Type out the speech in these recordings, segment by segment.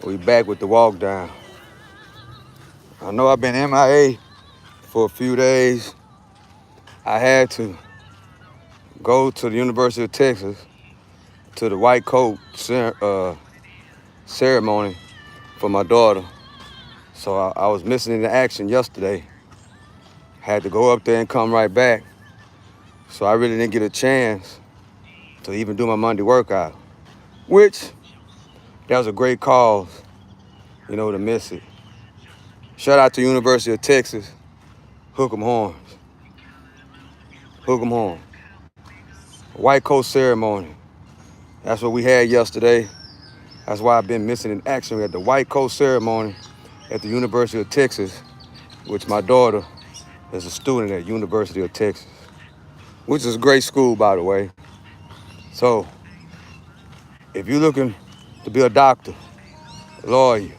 We back with the walk down. I know I've been MIA for a few days. I had to go to the University of Texas to the white coat ceremony for my daughter. So I was missing in the action yesterday. Had to go up there and come right back. So I really didn't get a chance to even do my Monday workout, which that was a great cause, to miss it. Shout out to University of Texas, hook 'em horns, hook 'em horns. White coat ceremony. That's what we had yesterday. That's why I've been missing in action. We had the white coat ceremony at the University of Texas, which my daughter is a student at University of Texas, which is a great school, by the way. So if you're looking to be a doctor, lawyer,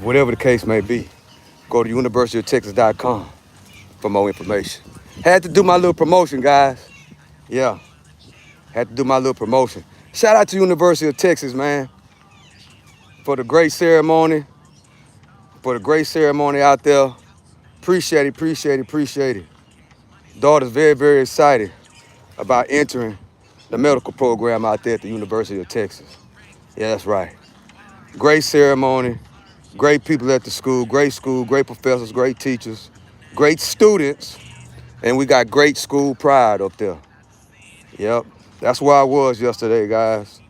whatever the case may be, go to universityoftexas.com for more information. Had to do my little promotion, guys. Yeah, had to do my little promotion. Shout out to University of Texas, man, for the great ceremony, out there. Appreciate it, appreciate it, appreciate it. Daughter's very, very excited about entering the medical program out there at the University of Texas. Yeah, that's right. Great ceremony, great people at the school, great professors, great teachers, great students, and we got great school pride up there. Yep, that's where I was yesterday, guys.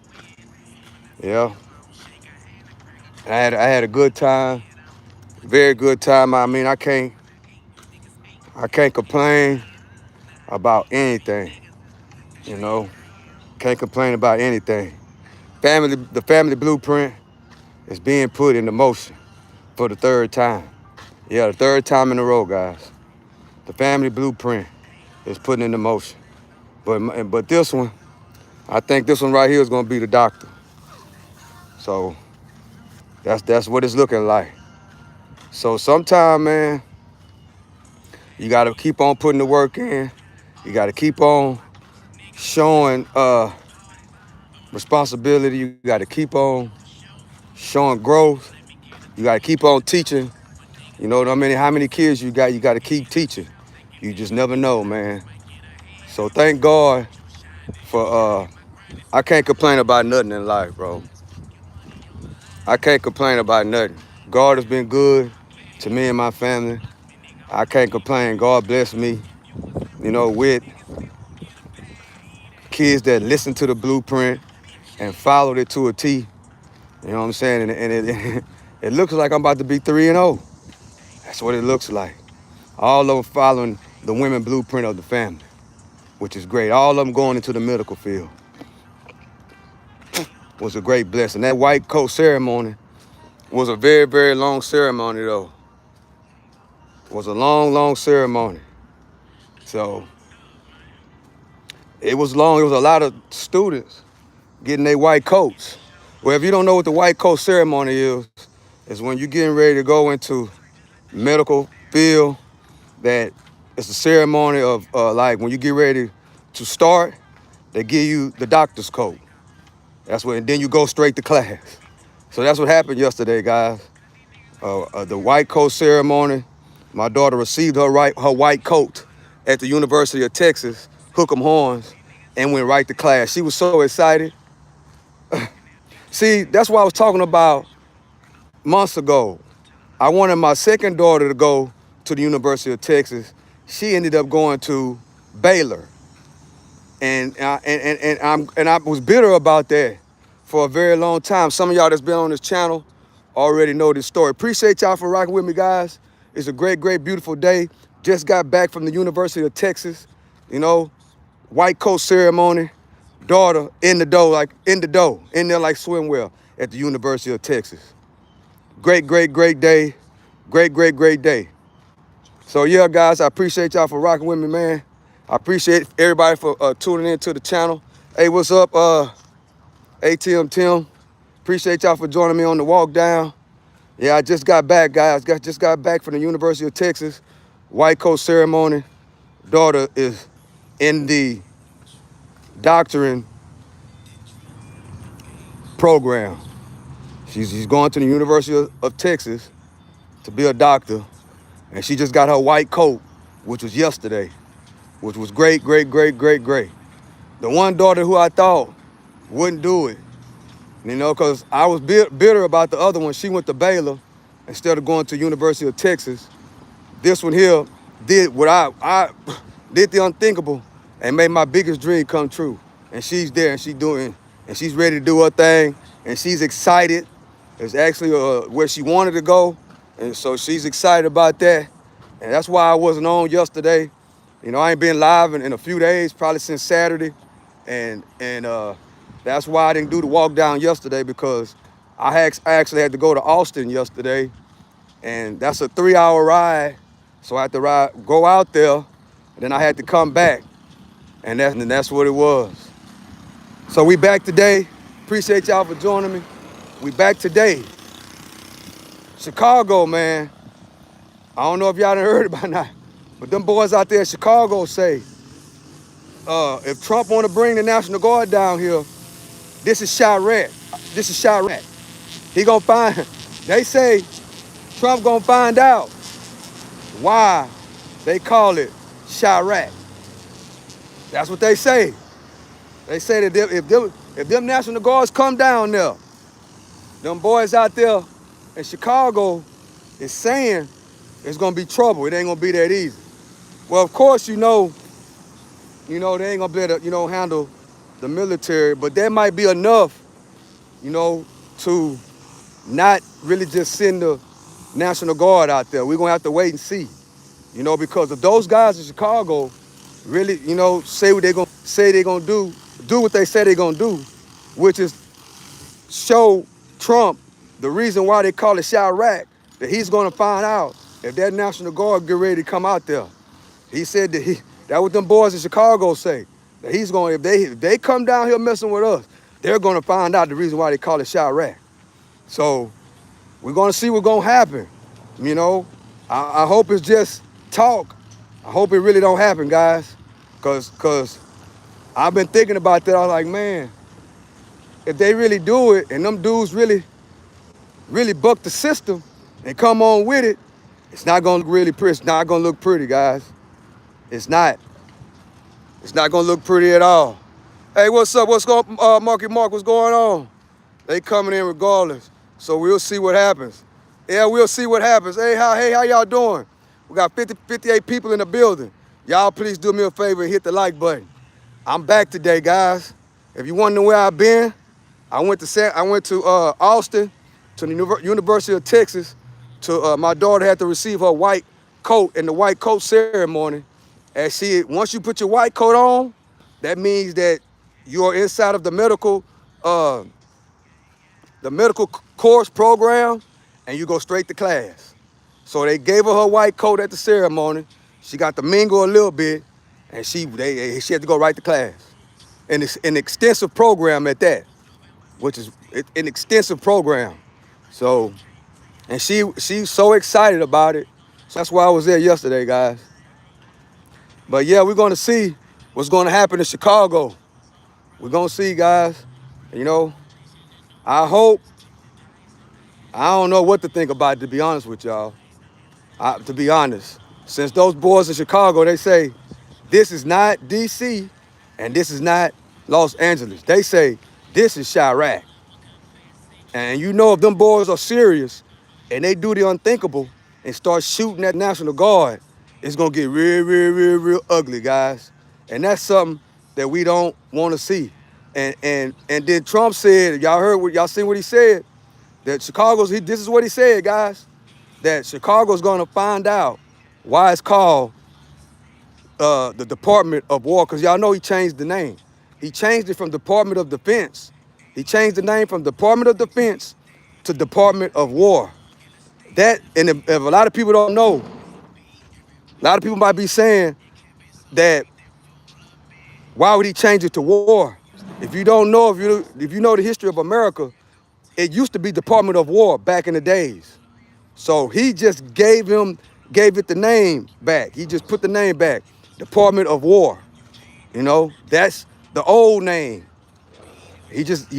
Yeah, I had a good time, very good time. I mean, I can't complain about anything, you know. Can't complain about anything. The family blueprint is being put into motion for the third time. Yeah, the third time in a row, guys. The family blueprint is putting into motion. But this one, I think this one right here is gonna be the doctor. So that's what it's looking like. So sometime, man, you gotta keep on putting the work in. You gotta keep on showing responsibility. You gotta keep on showing growth. You gotta keep on teaching. You know what I mean? How many kids you got? You gotta keep teaching. You just never know, man. So thank God for I can't complain about nothing in life, bro. I can't complain about nothing. God has been good to me and my family. I can't complain. God bless me, with kids that listen to the blueprint and followed it to a T. You know what I'm saying? And it it looks like I'm about to be 3-0. That's what it looks like. All of them following the women blueprint of the family, which is great. All of them going into the medical field was a great blessing. That white coat ceremony was a very, very long ceremony, though. It was a long, long ceremony. So it was long. It was a lot of students getting their white coats. Well, if you don't know what the white coat ceremony is when you're getting ready to go into medical field, that it's a ceremony of like when you get ready to start, they give you the doctor's coat. That's what, and then you go straight to class. So that's what happened yesterday, guys. The white coat ceremony. My daughter received her white coat at the University of Texas, hook 'em horns, and went right to class. She was so excited. See, that's what I was talking about months ago. I wanted my second daughter to go to the University of Texas. She ended up going to Baylor, and I was bitter about that for a very long time. Some of y'all that's been on this channel already know this story. Appreciate y'all for rocking with me, guys. It's a great, great, beautiful day. Just got back from the University of Texas, white coat ceremony. Daughter in the dough, in there like swimwear at the University of Texas. Great, great, great day. Great, great, great day. So yeah, guys, I appreciate y'all for rocking with me, man. I appreciate everybody for tuning in to the channel. Hey, what's up, ATM Tim? Appreciate y'all for joining me on the walk down. Yeah, I just got back, guys. Just got back from the University of Texas. White coat ceremony. Daughter is in the doctoring program. She's going to the University of Texas to be a doctor, and she just got her white coat, which was yesterday, which was great, great, great, great, great. The one daughter who I thought wouldn't do it, because I was bitter about the other one. She went to Baylor instead of going to University of Texas. This one here did what I did the unthinkable and made my biggest dream come true. And she's there and she's ready to do her thing, and she's excited. It's actually where she wanted to go, and so she's excited about that. And that's why I wasn't on yesterday. I ain't been live in a few days, probably since Saturday, and that's why I didn't do the walk down yesterday, because I actually had to go to Austin yesterday, and that's a 3-hour ride. So I had to go out there, and then I had to come back, and that's what it was. So we back today. Appreciate y'all for joining me. We back today. Chicago, man. I don't know if y'all done heard about it not, but them boys out there in Chicago say, if Trump want to bring the National Guard down here, this is Chirac. This is Chirac. He gonna find. They say Trump gonna find out why they call it Chirac. That's what they say. They say that if them National Guards come down there, them boys out there in Chicago is saying it's gonna be trouble. It ain't gonna be that easy. Well, of course, they ain't gonna be able to, handle the military, but that might be enough, to not really just send the National Guard out there. We're gonna have to wait and see, because if those guys in Chicago really, say what they're gonna do what they say they're gonna do, which is show Trump the reason why they call it Chirac, that he's gonna find out if that National Guard get ready to come out there. He said that what them boys in Chicago say, that he's going, if they come down here messing with us, they're gonna find out the reason why they call it Chirac. So we're gonna see what's gonna happen. I hope it's just talk. I hope it really don't happen, guys, cause I've been thinking about that. I was like, man, if they really do it and them dudes really buck the system and come on with it, it's not gonna look really pretty. It's not gonna look pretty, guys. It's not. It's not gonna look pretty at all. Hey, what's up? What's going on, Marky Mark? What's going on? They coming in regardless. So we'll see what happens. Yeah, we'll see what happens. Hey, how y'all doing? We got 58 people in the building. Y'all please do me a favor and hit the like button. I'm back today, guys. If you want to know where I've been, I went to Austin, to the University of Texas. My daughter had to receive her white coat in the white coat ceremony. And once you put your white coat on, that means that you're inside of the medical course program, and you go straight to class. So they gave her white coat at the ceremony. She got to mingle a little bit, and she had to go right to class. And it's an extensive program at that, which is an extensive program. So, and she's so excited about it. So that's why I was there yesterday, guys. But yeah, we're gonna see what's gonna happen in Chicago. We're gonna see, guys. I hope. I don't know what to think about it, to be honest with y'all. To be honest, since those boys in Chicago, they say this is not DC and this is not Los Angeles. They say this is Chirac. And if them boys are serious and they do the unthinkable and start shooting at National Guard, it's gonna get real, real, real, real ugly, guys. And that's something that we don't want to see. And then Trump said, y'all seen what he said? That this is what he said, guys, that Chicago's gonna find out why it's called the Department of War, because y'all know he changed the name. He changed it from Department of Defense. He changed the name from Department of Defense to Department of War. And if a lot of people don't know, a lot of people might be saying that, why would he change it to war? If you don't know, if you know the history of America, it used to be Department of War back in the days. So he just gave it the name back. He just put the name back, Department of War. That's the old name. He just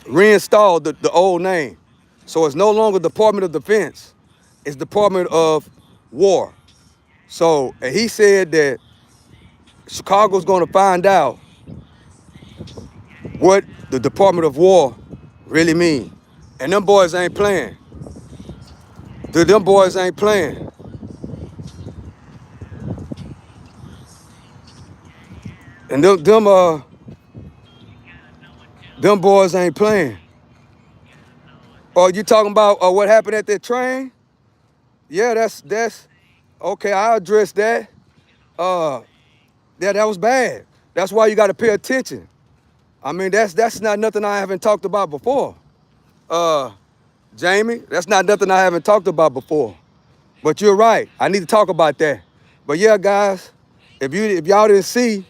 reinstalled the old name. So it's no longer Department of Defense. It's Department of War. So, and he said that Chicago's going to find out what the Department of War really mean. And them boys ain't playing. Them boys ain't playing. And them boys ain't playing. Oh, you talking about what happened at that train? Yeah, that's okay. I'll address that. Uh, yeah, that was bad. That's why you got to pay attention. I mean, that's not nothing I haven't talked about before. Uh, Jamie, that's not nothing I haven't talked about before. But you're right. I need to talk about that. But yeah, guys, if y'all didn't see,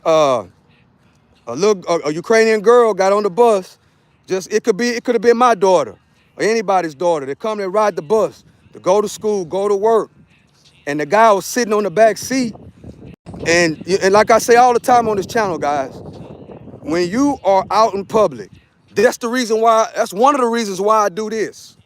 uh, a Ukrainian girl got on the bus. Just it could have been my daughter or anybody's daughter. They come and ride the bus to go to school, go to work, and the guy was sitting on the back seat. And like I say all the time on this channel, guys, when you are out in public, that's the reason why. That's one of the reasons why I do this.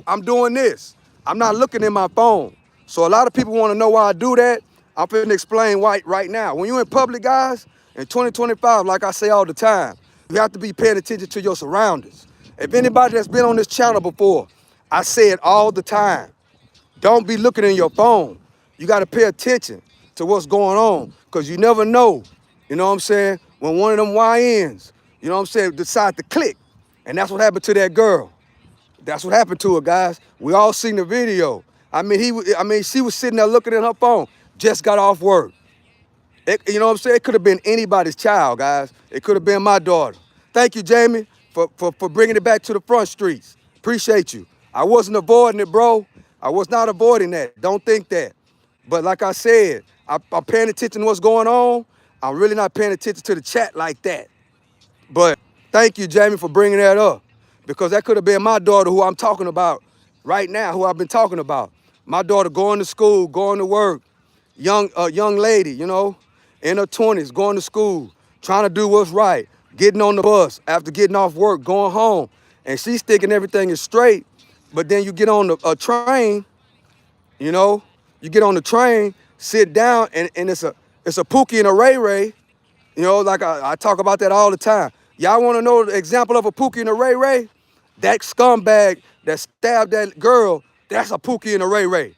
I'm doing this. I'm not looking at my phone. So a lot of people want to know why I do that. I'm finna explain why right now. When you're in public, guys, in 2025, like I say all the time, you have to be paying attention to your surroundings. If anybody that's been on this channel before, I say it all the time. Don't be looking in your phone. You got to pay attention to what's going on because you never know, you know what I'm saying, when one of them YNs, you know what I'm saying, decide to click. And that's what happened to that girl. That's what happened to her, guys. We all seen the video. She was sitting there looking at her phone, just got off work. You know what I'm saying? It could have been anybody's child, guys. It could have been my daughter. Thank you, Jamie, for bringing it back to the front streets. Appreciate you. I wasn't avoiding it, bro. I was not avoiding that. Don't think that. But like I said, I'm paying attention to what's going on. I'm really not paying attention to the chat like that. But thank you, Jamie, for bringing that up. Because that could have been my daughter who I'm talking about right now, who I've been talking about. My daughter going to school, going to work, young lady, you know, in her 20s, going to school, trying to do what's right, getting on the bus after getting off work, going home. And she's thinking everything is straight. But then you get on a train, you know, you get on the train, sit down, and it's a Pookie and a Ray Ray. You know, like I talk about that all the time. Y'all want to know the example of a Pookie and a Ray Ray? That scumbag that stabbed that girl, that's a Pookie and a Ray Ray.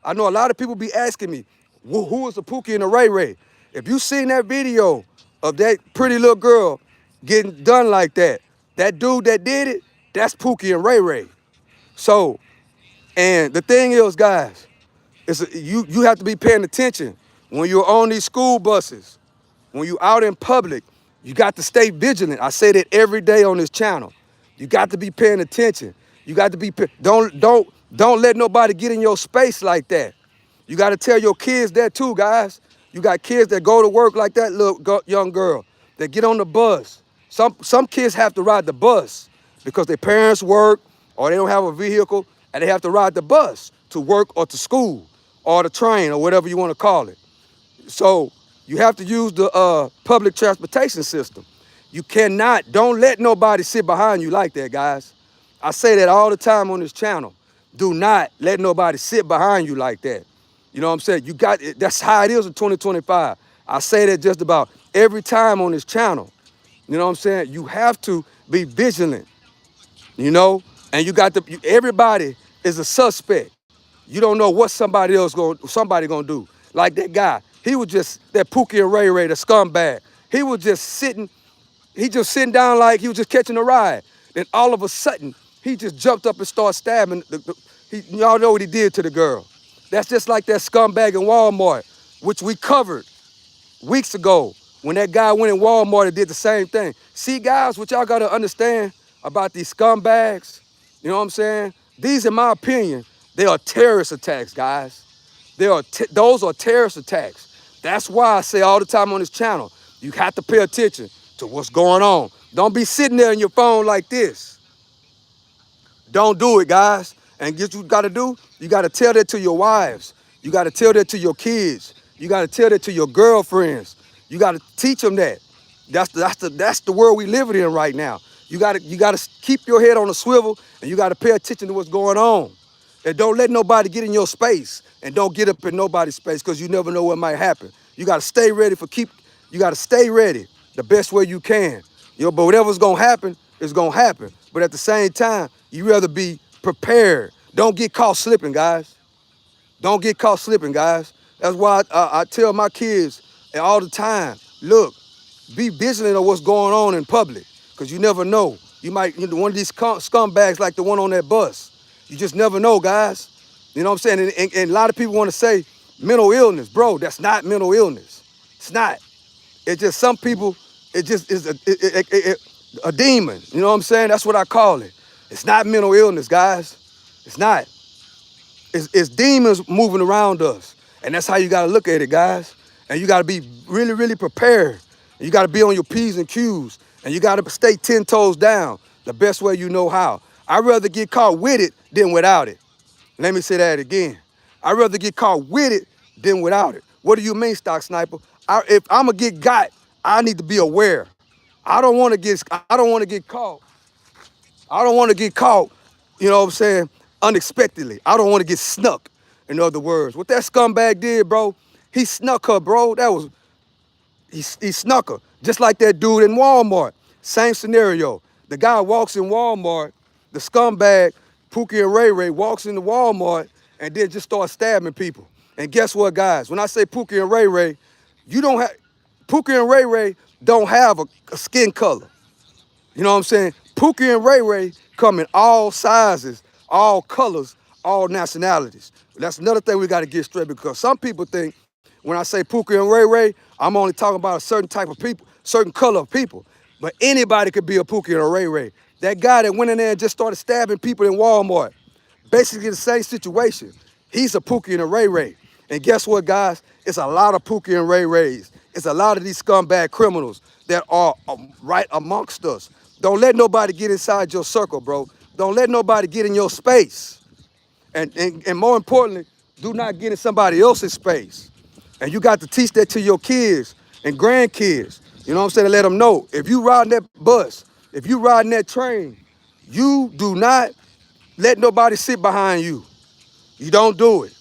I know a lot of people be asking me, who is a Pookie and a Ray Ray? If you seen that video of that pretty little girl getting done like that, that dude that did it, that's Pookie and Ray Ray. So, and the thing is, guys, you have to be paying attention when you're on these school buses. When you out in public, you got to stay vigilant. I say that every day on this channel. You got to be paying attention. You got to be don't let nobody get in your space like that. You got to tell your kids that too, guys. You got kids that go to work like that little young girl that get on the bus. Some kids have to ride the bus because their parents work or they don't have a vehicle and they have to ride the bus to work or to school or the train or whatever you want to call it. So you have to use the public transportation system. You cannot, don't let nobody sit behind you like that, guys. I say that all the time on this channel. Do not let nobody sit behind you like that. You know what I'm saying? That's how it is in 2025. I say that just about every time on this channel. You know what I'm saying? You have to be vigilant, you know? And everybody is a suspect. You don't know what somebody gonna do. Like that guy, he was just that Pookie and Ray Ray, the scumbag. He was just sitting down like he was just catching a ride. Then all of a sudden, he just jumped up and started stabbing. Y'all know what he did to the girl. That's just like that scumbag in Walmart, which we covered weeks ago when that guy went in Walmart and did the same thing. See, guys, what y'all gotta understand about these scumbags, you know what I'm saying? These, in my opinion, they are terrorist attacks, guys. Those are terrorist attacks. That's why I say all the time on this channel, you have to pay attention to what's going on. Don't be sitting there on your phone like this. Don't do it, guys. And guess what you gotta do? You gotta tell that to your wives. You gotta tell that to your kids. You gotta tell that to your girlfriends. You gotta teach them that. That's the world we live in right now. You gotta keep your head on a swivel, and you gotta pay attention to what's going on. And don't let nobody get in your space, and don't get up in nobody's space, because you never know what might happen. You gotta stay ready you gotta stay ready the best way you can. But whatever's gonna happen is gonna happen. But at the same time, you rather be prepared. Don't get caught slipping, guys. Don't get caught slipping, guys. That's why I tell my kids all the time, look, be vigilant of what's going on in public, because you never know. You might, one of these scumbags like the one on that bus. You just never know, guys. You know what I'm saying? And a lot of people want to say mental illness. Bro, that's not mental illness. It's not. It's just some people, it just is a demon. You know what I'm saying? That's what I call it. It's not mental illness, guys. It's not. It's demons moving around us. And that's how you got to look at it, guys. And you got to be really, really prepared. And you got to be on your P's and Q's. And you got to stay 10 toes down the best way you know how. I'd rather get caught with it than without it. Let me say that again. I'd rather get caught with it than without it. What do you mean, Stock Sniper? If I'm going to get got, I need to be aware. I don't want to get caught. I don't want to get caught, you know what I'm saying, unexpectedly. I don't want to get snuck, in other words. What that scumbag did, bro, he snuck her, bro. He snuck her. Just like that dude in Walmart. Same scenario. The guy walks in Walmart, the scumbag, Pookie and Ray Ray, walks into Walmart and then just starts stabbing people. And guess what, guys? When I say Pookie and Ray Ray, Pookie and Ray Ray don't have a skin color. You know what I'm saying? Pookie and Ray Ray come in all sizes, all colors, all nationalities. That's another thing we got to get straight, because some people think when I say Pookie and Ray Ray, I'm only talking about a certain type of people, certain color of people. But anybody could be a Pookie and a Ray Ray. That guy that went in there and just started stabbing people in Walmart, basically the same situation. He's a Pookie and a Ray Ray. And guess what, guys? It's a lot of Pookie and Ray Rays. It's a lot of these scumbag criminals that are right amongst us. Don't let nobody get inside your circle, bro. Don't let nobody get in your space. And more importantly, do not get in somebody else's space. And you got to teach that to your kids and grandkids. You know what I'm saying? To let them know, if you riding that bus, if you riding that train, you do not let nobody sit behind you. You don't do it.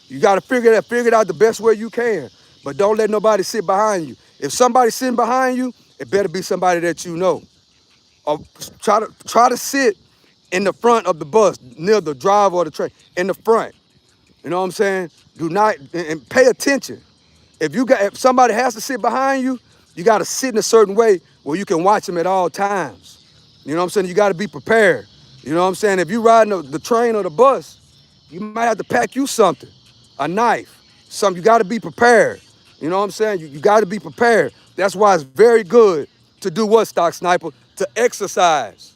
You got to figure it out the best way you can. But don't let nobody sit behind you. If somebody's sitting behind you, it better be somebody that you know. Or try to sit in the front of the bus, near the driver or the train, in the front. You know what I'm saying? Do not, and pay attention. If somebody has to sit behind you, you got to sit in a certain way where you can watch them at all times. You know what I'm saying? You got to be prepared. You know what I'm saying? If you riding the train or the bus, you might have to pack you something, a knife, something. You got to be prepared. You know what I'm saying? You got to be prepared. That's why it's very good to do what, Stock Sniper? To exercise.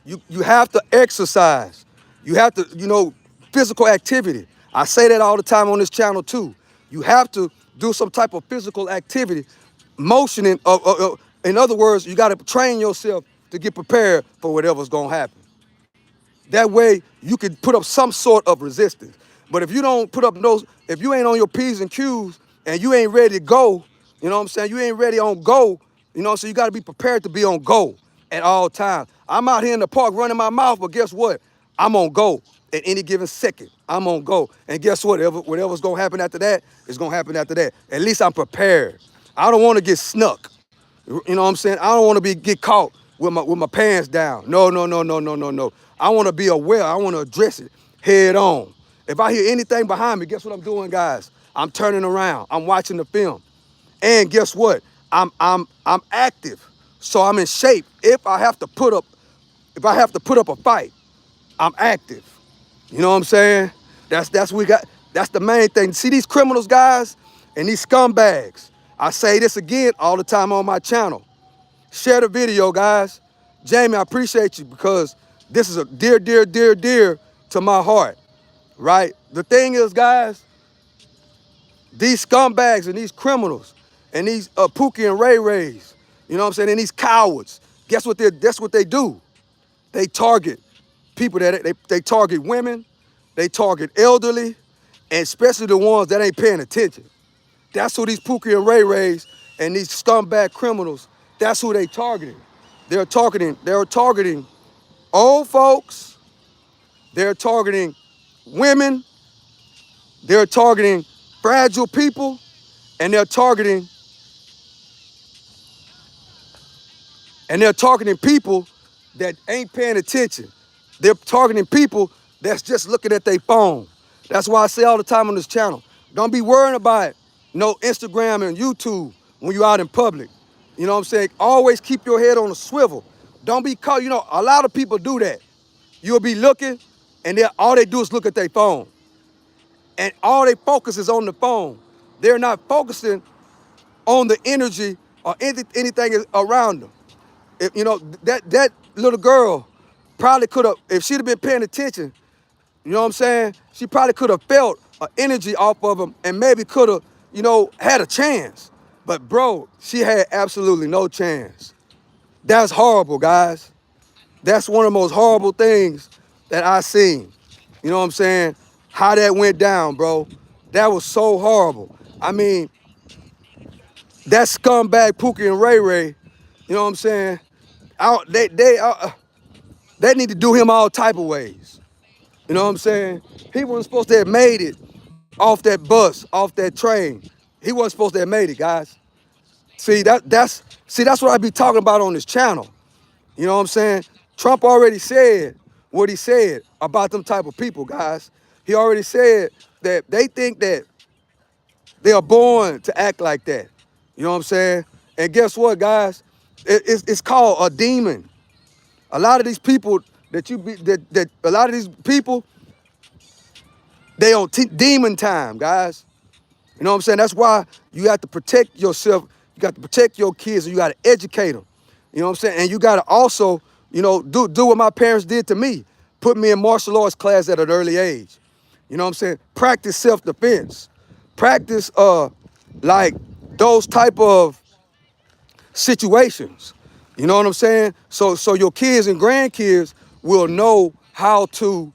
You have to exercise. You have to, physical activity. I say that all the time on this channel too. You have to do some type of physical activity, motioning. In other words, you got to train yourself to get prepared for whatever's gonna happen. That way, you can put up some sort of resistance. But if you don't put up if you ain't on your P's and Q's and you ain't ready to go, you know what I'm saying? You ain't ready on go, so you got to be prepared to be on go at all times. I'm out here in the park running my mouth, but guess what? I'm on go at any given second. I'm on go. And guess what? Whatever's going to happen after that is going to happen after that. At least I'm prepared. I don't want to get snuck. You know what I'm saying? I don't want to get caught with my pants down. No, no, no, no, no, no, no. I want to be aware. I want to address it head on. If I hear anything behind me, guess what I'm doing, guys? I'm turning around. I'm watching the film. And guess what? I'm active. So I'm in shape. If I have to put up a fight, I'm active. You know what I'm saying? That's the main thing. See these criminals, guys, and these scumbags. I say this again all the time on my channel. Share the video, guys. Jamie, I appreciate you, because this is a dear, dear, dear, dear to my heart, right? The thing is, guys, these scumbags and these criminals and these Pookie and Ray Rays, you know what I'm saying, and these cowards, that's what they do. They target people they target women, they target elderly, and especially the ones that ain't paying attention. That's who these Pookie and Ray Rays and these scumbag criminals, that's who they targeting. They're targeting old folks, they're targeting women, they're targeting fragile people, and they're targeting people that ain't paying attention. They're targeting people that's just looking at their phone. That's why I say all the time on this channel, don't be worrying about no Instagram and YouTube when you're out in public. You know what I'm saying? Always keep your head on a swivel. Don't be caught. A lot of people do that. You'll be looking, and all they do is look at their phone. And all they focus is on the phone. They're not focusing on the energy or anything around them. That little girl probably could have, if she'd have been paying attention, you know what I'm saying? She probably could have felt an energy off of him and maybe could have, had a chance. But bro, she had absolutely no chance. That's horrible, guys. That's one of the most horrible things that I seen. You know what I'm saying? How that went down, bro. That was so horrible. I mean, that scumbag Pookie and Ray Ray, you know what I'm saying? They need to do him all type of ways. You know what I'm saying? He wasn't supposed to have made it off that bus, off that train. He wasn't supposed to have made it, guys. That's what I be talking about on this channel. You know what I'm saying? Trump already said what he said about them type of people, guys. He already said that they think that they are born to act like that. You know what I'm saying? And guess what, guys? It's called a demon. A lot of these people that a lot of these people, they on demon time, guys. You know what I'm saying? That's why you have to protect yourself. You got to protect your kids, and you got to educate them. You know what I'm saying? And you got to also, do what my parents did to me. Put me in martial arts class at an early age. You know what I'm saying? Practice self-defense. Practice like those type of situations. You know what I'm saying? So your kids and grandkids will know how to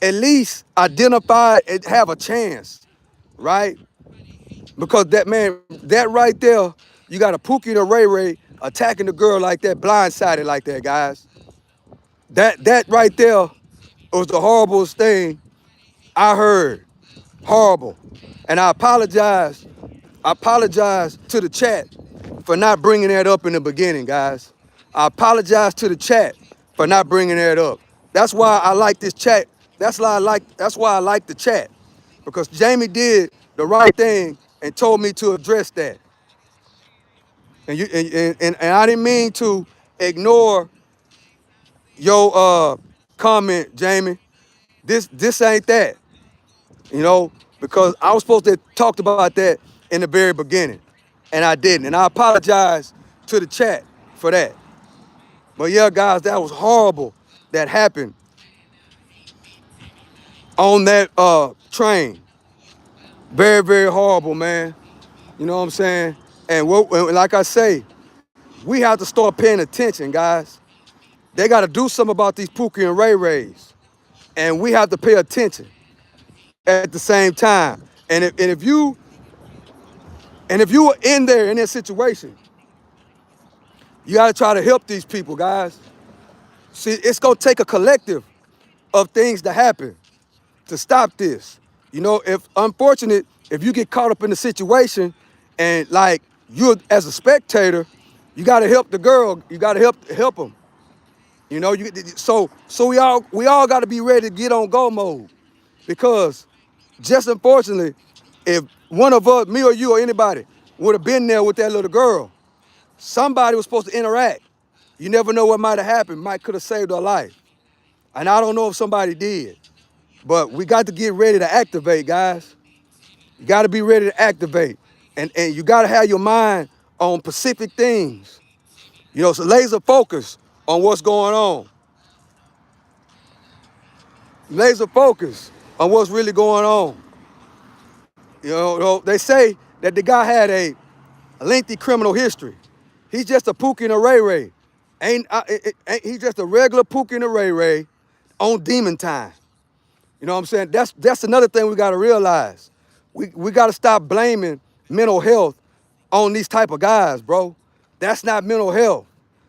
at least identify and have a chance, right? Because that right there, you got a Pookie and a Ray Ray attacking the girl like that, blindsided like that, guys. That right there was the horriblest thing I heard. Horrible. And I apologize. I apologize to the chat for not bringing that up in the beginning, guys. I apologize to the chat for not bringing that up. That's why I like this chat. That's why I like the chat. Because Jamie did the right thing and told me to address that. And I didn't mean to ignore your comment, Jamie. This ain't that, because I was supposed to talk about that in the very beginning, and I didn't. And I apologize to the chat for that. But yeah, guys, that was horrible that happened on that train. Very, very horrible, man. You know what I'm saying? And like I say, we have to start paying attention, guys. They got to do something about these Pookie and Ray Rays. And we have to pay attention at the same time. And if you were in there in that situation, you got to try to help these people, guys. See, it's going to take a collective of things to happen to stop this. If unfortunate, if you get caught up in the situation and like you as a spectator, you got to help the girl. You got to help them. So we all got to be ready to get on go mode, because just unfortunately, if one of us, me or you or anybody, would have been there with that little girl, somebody was supposed to interact. You never know what might have happened. Might could have saved her life. And I don't know if somebody did. But we got to get ready to activate, guys. You got to be ready to activate. And you got to have your mind on specific things. So laser focus on what's going on. Laser focus on what's really going on. They say that the guy had a lengthy criminal history. He's just a Pookie and a Ray Ray. He's just a regular Pookie and a Ray Ray on demon time. You know what I'm saying? That's another thing we got to realize. We got to stop blaming mental health on these type of guys, bro. That's not mental health.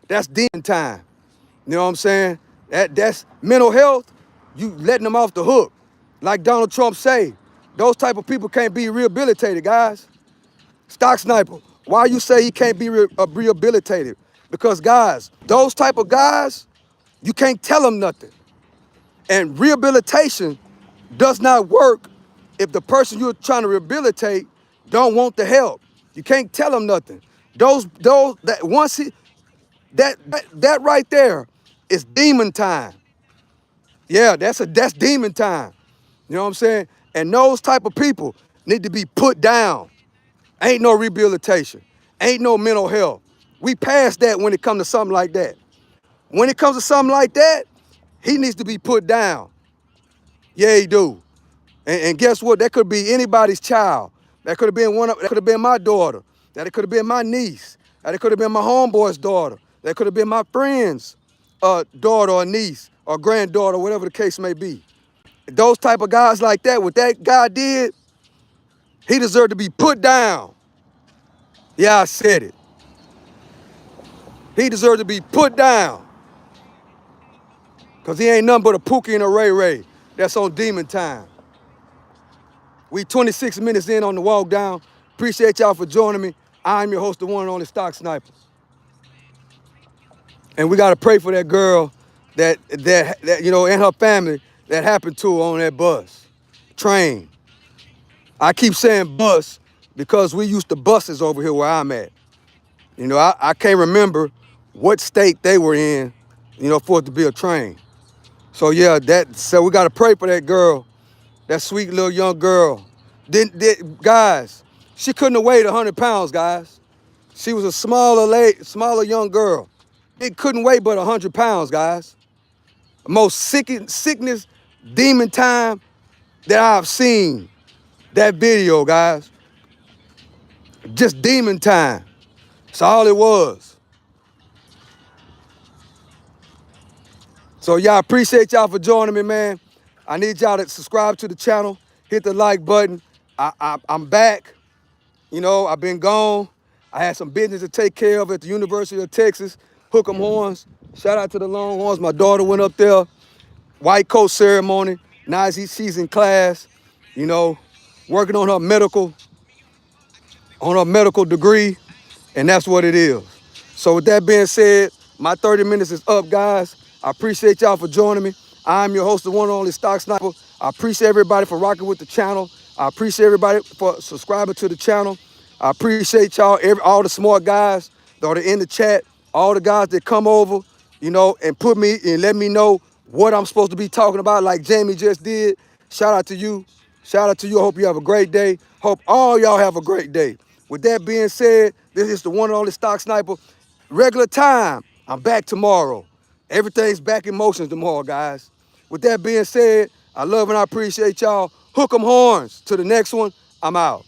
That's demon time. You know what I'm saying? That's mental health. You letting them off the hook. Like Donald Trump say, those type of people can't be rehabilitated, guys. Stock sniper, why you say he can't be rehabilitated? Because guys, those type of guys, you can't tell them nothing. And rehabilitation does not work if the person you're trying to rehabilitate don't want the help. You can't tell them nothing. That once he that right there is demon time. Yeah, that's demon time. You know what I'm saying? And those type of people need to be put down. Ain't no rehabilitation. Ain't no mental health. We passed that when it comes to something like that. When it comes to something like that, he needs to be put down. Yeah, he do. And guess what? That could be anybody's child. That could have been that could have been my daughter. That it could have been my niece. That it could have been my homeboy's daughter. That could have been my friend's daughter or niece or granddaughter, whatever the case may be. Those type of guys like that, what that guy did, he deserved to be put down. Yeah, I said it. He deserved to be put down. Because he ain't nothing but a Pookie and a Ray Ray that's on demon time. We 26 minutes in on the walk down. Appreciate y'all for joining me. I'm your host, the one and only Stock Sniper. And we got to pray for that girl that you know, and her family that happened to her on that bus, train. I keep saying bus because we used to buses over here where I'm at. You know, I can't remember what state they were in, you know, for it to be a train. So yeah, so we got to pray for that girl, that sweet little young girl. Guys, she couldn't have weighed 100 pounds, guys. She was a smaller young girl. It couldn't weigh but 100 pounds, guys. Most sickness, demon time that I've seen. That video, guys. Just demon time. That's all it was. So y'all, appreciate y'all for joining me, man. I need y'all to subscribe to the channel, hit the like button. I'm back. You know, I've been gone. I had some business to take care of at the University of Texas. Hook 'em Horns. Shout out to the Longhorns. My daughter went up there. White coat ceremony. Now she's in class, you know, working on her medical degree, and that's what it is. So with that being said, my 30 minutes is up, guys. I appreciate y'all for joining me. I'm your host, the one and only Stock Sniper. I appreciate everybody for rocking with the channel. I appreciate everybody for subscribing to the channel. I appreciate y'all, all the smart guys that are in the chat, all the guys that come over, you know, and put me and let me know what I'm supposed to be talking about, like Jamie just did. Shout out to you. Shout out to you. I hope you have a great day. Hope all y'all have a great day. With that being said, this is the one and only Stock Sniper. Regular time. I'm back tomorrow. Everything's back in motion tomorrow, guys. With that being said, I love and I appreciate y'all. Hook 'em horns. To the next one, I'm out.